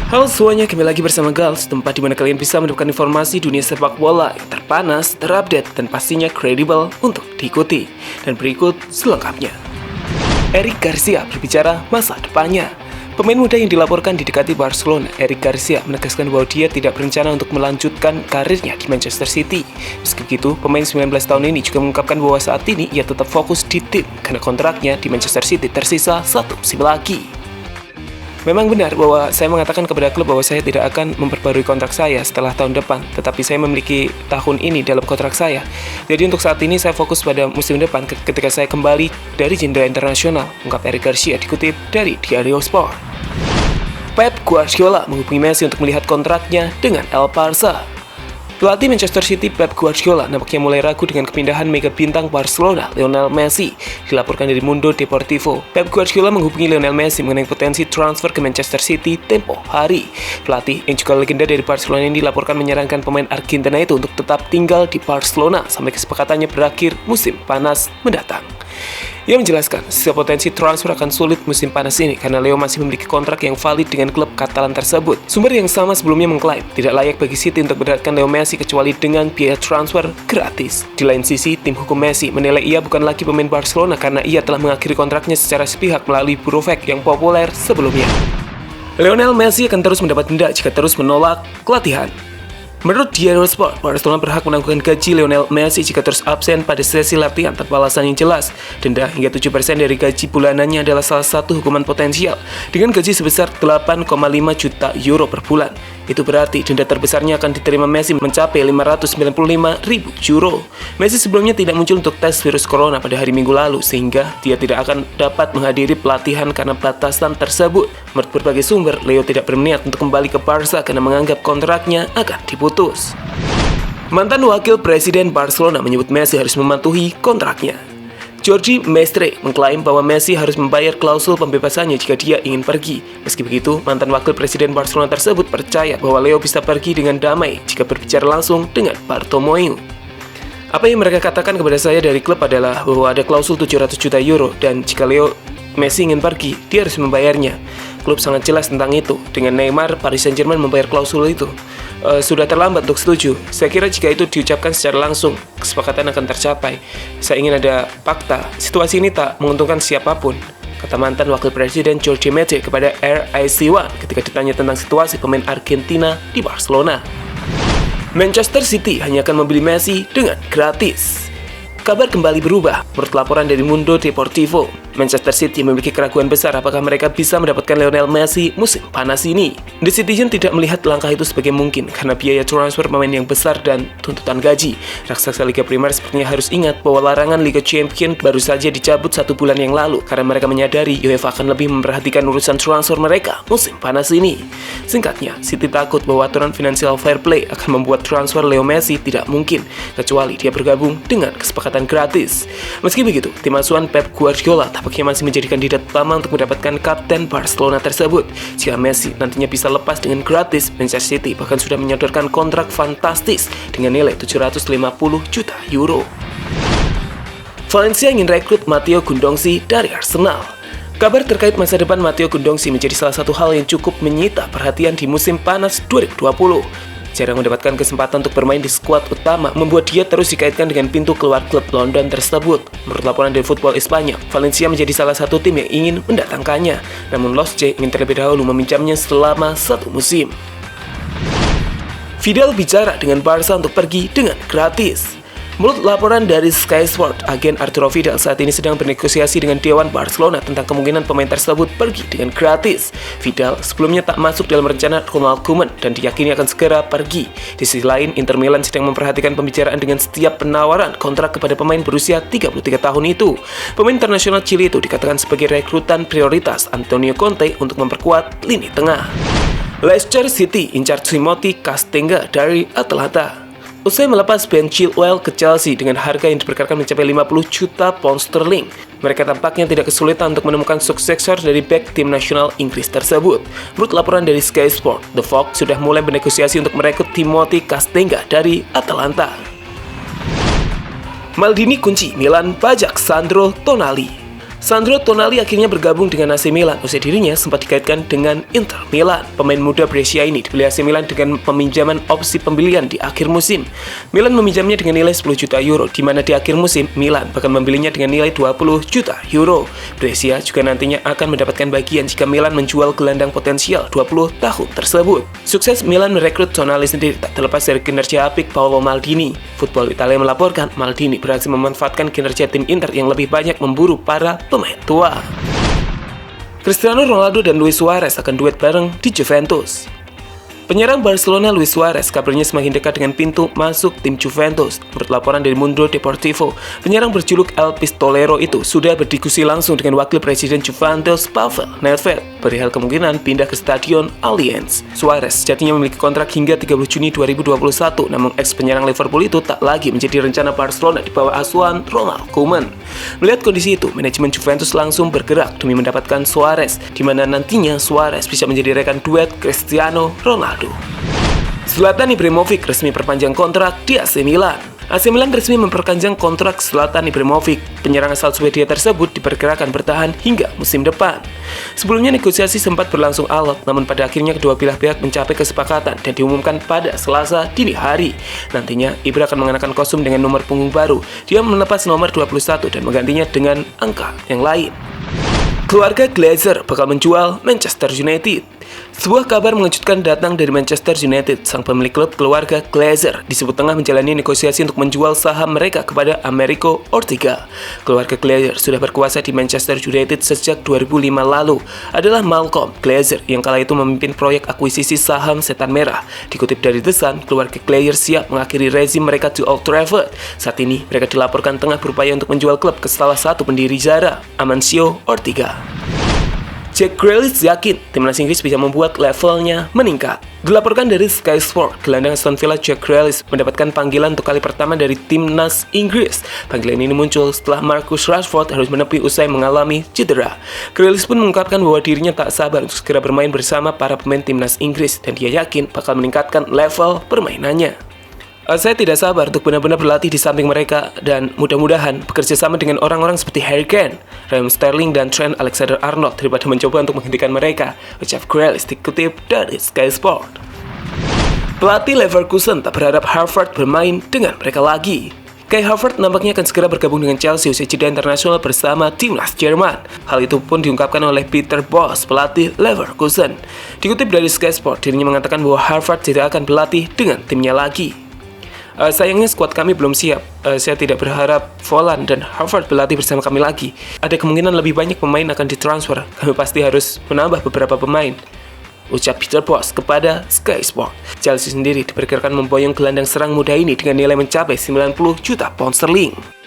Halo semuanya, kembali lagi bersama Gals, tempat di mana kalian bisa mendapatkan informasi dunia sepak bola yang terpanas, terupdate, dan pastinya kredibel untuk diikuti. Dan berikut selengkapnya. Eric Garcia berbicara masa depannya. Pemain muda yang dilaporkan didekati Barcelona, Eric Garcia menegaskan bahwa dia tidak berencana untuk melanjutkan karirnya di Manchester City. Meski begitu, pemain 19 tahun ini juga mengungkapkan bahwa saat ini ia tetap fokus di tim karena kontraknya di Manchester City tersisa 1 musim lagi. Memang benar bahwa saya mengatakan kepada klub bahwa saya tidak akan memperbarui kontrak saya setelah tahun depan, tetapi saya memiliki tahun ini dalam kontrak saya. Jadi untuk saat ini saya fokus pada musim depan ketika saya kembali dari jendela internasional, ungkap Eric Garcia dikutip dari Diario Sport. Pep Guardiola menghubungi Messi untuk melihat kontraknya dengan El Barça. Pelatih Manchester City Pep Guardiola nampaknya mulai ragu dengan kepindahan mega bintang Barcelona Lionel Messi. Dilaporkan dari Mundo Deportivo, Pep Guardiola menghubungi Lionel Messi mengenai potensi transfer ke Manchester City tempo hari. Pelatih yang juga legenda dari Barcelona ini dilaporkan menyarankan pemain Argentina itu untuk tetap tinggal di Barcelona sampai kesepakatannya berakhir musim panas mendatang. Ia menjelaskan, setiap potensi transfer akan sulit musim panas ini karena Leo masih memiliki kontrak yang valid dengan klub Katalan tersebut. Sumber yang sama sebelumnya mengklaim tidak layak bagi City untuk mendatangkan Leo Messi kecuali dengan biaya transfer gratis. Di lain sisi, tim hukum Messi menilai ia bukan lagi pemain Barcelona karena ia telah mengakhiri kontraknya secara sepihak melalui Burofax yang populer sebelumnya. Lionel Messi akan terus mendapat denda jika terus menolak latihan. Menurut Diario Sport, Barcelona berhak menangguhkan gaji Lionel Messi jika terus absen pada sesi latihan tanpa alasan yang jelas. Denda hingga 7% dari gaji bulanannya adalah salah satu hukuman potensial dengan gaji sebesar 8,5 juta euro per bulan. Itu berarti denda terbesarnya akan diterima Messi mencapai 595.000 euro. Messi sebelumnya tidak muncul untuk tes virus corona pada hari Minggu lalu sehingga dia tidak akan dapat menghadiri pelatihan karena batasan tersebut. Menurut berbagai sumber, Leo tidak berniat untuk kembali ke Barca karena menganggap kontraknya akan diputus. Mantan wakil presiden Barcelona menyebut Messi harus mematuhi kontraknya. Jordi Mestre mengklaim bahwa Messi harus membayar klausul pembebasannya jika dia ingin pergi. Meski begitu, mantan wakil presiden Barcelona tersebut percaya bahwa Leo bisa pergi dengan damai jika berbicara langsung dengan Bartomeu. Apa yang mereka katakan kepada saya dari klub adalah bahwa ada klausul 700 juta euro dan jika Leo Messi ingin pergi, dia harus membayarnya. Klub sangat jelas tentang itu. Dengan Neymar, Paris Saint-Germain membayar klausul itu. Sudah terlambat untuk setuju. Saya kira jika itu diucapkan secara langsung, kesepakatan akan tercapai. Saya ingin ada fakta. Situasi ini tak menguntungkan siapapun, kata mantan wakil presiden Jordi Mestre kepada RIC1 ketika ditanya tentang situasi pemain Argentina di Barcelona. Manchester City hanya akan membeli Messi dengan gratis. Kabar kembali berubah. Menurut laporan dari Mundo Deportivo, Manchester City memiliki keraguan besar apakah mereka bisa mendapatkan Lionel Messi musim panas ini. The Citizen tidak melihat langkah itu sebagai mungkin karena biaya transfer pemain yang besar dan tuntutan gaji. Raksasa Liga Primer sepertinya harus ingat bahwa larangan Liga Champions baru saja dicabut 1 bulan yang lalu karena mereka menyadari UEFA akan lebih memperhatikan urusan transfer mereka musim panas ini. Singkatnya, City takut bahwa aturan financial fair play akan membuat transfer Leo Messi tidak mungkin kecuali dia bergabung dengan kesepakatan gratis. Meski begitu, tim asuhan Pep Guardiola tampaknya masih menjadi kandidat utama untuk mendapatkan kapten Barcelona tersebut. Jika Messi nantinya bisa lepas dengan gratis, Manchester City bahkan sudah menyodorkan kontrak fantastis dengan nilai 750 juta euro. Valencia ingin rekrut Matteo Gundongsi dari Arsenal. Kabar terkait masa depan Matteo Gundongsi menjadi salah satu hal yang cukup menyita perhatian di musim panas 2020. Jarang mendapatkan kesempatan untuk bermain di skuad utama membuat dia terus dikaitkan dengan pintu keluar klub London tersebut. Menurut laporan dari Football Espanyol, Valencia menjadi salah satu tim yang ingin mendatangkannya. Namun Los J ingin terlebih dahulu meminjamnya selama 1 musim. Vidal bicara dengan Barca untuk pergi dengan gratis. Menurut laporan dari Sky Sport, agen Arturo Vidal saat ini sedang bernegosiasi dengan Dewan Barcelona tentang kemungkinan pemain tersebut pergi dengan gratis. Vidal sebelumnya tak masuk dalam rencana Ronald Koeman dan diyakini akan segera pergi. Di sisi lain, Inter Milan sedang memperhatikan pembicaraan dengan setiap penawaran kontrak kepada pemain berusia 33 tahun itu. Pemain internasional Chili itu dikatakan sebagai rekrutan prioritas Antonio Conte untuk memperkuat lini tengah. Leicester City incar Timothy Castenga dari Atalanta. Usai melepas Ben Chilwell ke Chelsea dengan harga yang diperkirakan mencapai 50 juta pound sterling, mereka tampaknya tidak kesulitan untuk menemukan suksesor dari bek tim nasional Inggris tersebut. Menurut laporan dari Sky Sport, The Fox sudah mulai bernegosiasi untuk merekrut Timothy Castenga dari Atalanta. Maldini kunci Milan pajak Sandro Tonali. Sandro Tonali akhirnya bergabung dengan AC Milan. Usai dirinya sempat dikaitkan dengan Inter Milan. Pemain muda Brescia ini dibeli AC Milan dengan peminjaman opsi pembelian di akhir musim. Milan meminjamnya dengan nilai 10 juta euro, di mana di akhir musim Milan bahkan membelinya dengan nilai 20 juta euro. Brescia juga nantinya akan mendapatkan bagian jika Milan menjual gelandang potensial 20 tahun tersebut. Sukses Milan merekrut Tonali sendiri tak terlepas dari kinerja apik Paolo Maldini. Football Italia melaporkan Maldini berhasil memanfaatkan kinerja tim Inter yang lebih banyak memburu para pemain tua. Cristiano Ronaldo dan Luis Suarez akan duet bareng di Juventus. Penyerang Barcelona Luis Suarez kabarnya semakin dekat dengan pintu masuk tim Juventus. Menurut laporan dari Mundo Deportivo, penyerang berjuluk El Pistolero itu sudah berdiskusi langsung dengan wakil presiden Juventus Pavel Nedved perihal kemungkinan pindah ke stadion Allianz. Suarez sejatinya memiliki kontrak hingga 30 Juni 2021, namun ex penyerang Liverpool itu tak lagi menjadi rencana Barcelona di bawah asuhan Ronald Koeman. Melihat kondisi itu, manajemen Juventus langsung bergerak demi mendapatkan Suarez, di mana nantinya Suarez bisa menjadi rekan duet Cristiano Ronaldo. Zlatan Ibrahimovic resmi perpanjang kontrak di AC Milan. AC Milan resmi memperpanjang kontrak Zlatan Ibrahimovic. Penyerang asal Swedia tersebut diperkirakan bertahan hingga musim depan. Sebelumnya negosiasi sempat berlangsung alot, namun pada akhirnya kedua belah pihak mencapai kesepakatan dan diumumkan pada Selasa dini hari. Nantinya Ibra akan mengenakan kostum dengan nomor punggung baru. Dia melepas nomor 21 dan menggantinya dengan angka yang lain. Keluarga Glazer bakal menjual Manchester United. Sebuah kabar mengejutkan datang dari Manchester United. Sang pemilik klub, keluarga Glazer, disebut tengah menjalani negosiasi untuk menjual saham mereka kepada Americo Ortega. Keluarga Glazer sudah berkuasa di Manchester United sejak 2005 lalu. Adalah Malcolm Glazer yang kala itu memimpin proyek akuisisi saham Setan Merah. Dikutip dari The Sun, keluarga Glazer siap mengakhiri rezim mereka di Old Trafford. Saat ini, mereka dilaporkan tengah berupaya untuk menjual klub ke salah satu pendiri Zara, Amancio Ortega. Jack Grealish yakin timnas Inggris bisa membuat levelnya meningkat. Dilaporkan dari Sky Sport, gelandang Aston Villa Jack Grealish mendapatkan panggilan untuk kali pertama dari timnas Inggris. Panggilan ini muncul setelah Marcus Rashford harus menepi usai mengalami cedera. Grealish pun mengungkapkan bahwa dirinya tak sabar untuk segera bermain bersama para pemain timnas Inggris dan dia yakin bakal meningkatkan level permainannya. Saya tidak sabar untuk benar-benar berlatih di samping mereka dan mudah-mudahan bekerja sama dengan orang-orang seperti Harry Kane, Raheem Sterling, dan Trent Alexander-Arnold daripada mencoba untuk menghentikan mereka, ucap Grealish dikutip dari Sky Sport. Pelatih Leverkusen tak berharap Harvard bermain dengan mereka lagi. Kai Havertz nampaknya akan segera bergabung dengan Chelsea usai jeda internasional bersama timnas Jerman. Hal itu pun diungkapkan oleh Peter Bosz, pelatih Leverkusen. Dikutip dari Sky Sport, dirinya mengatakan bahwa Havertz tidak akan berlatih dengan timnya lagi. Sayangnya skuad kami belum siap. Saya tidak berharap Volland dan Havertz berlatih bersama kami lagi. Ada kemungkinan lebih banyak pemain akan ditransfer. Kami pasti harus menambah beberapa pemain, ucap Peter Bosz kepada Sky Sport. Chelsea sendiri diperkirakan memboyong gelandang serang muda ini dengan nilai mencapai 90 juta pound sterling.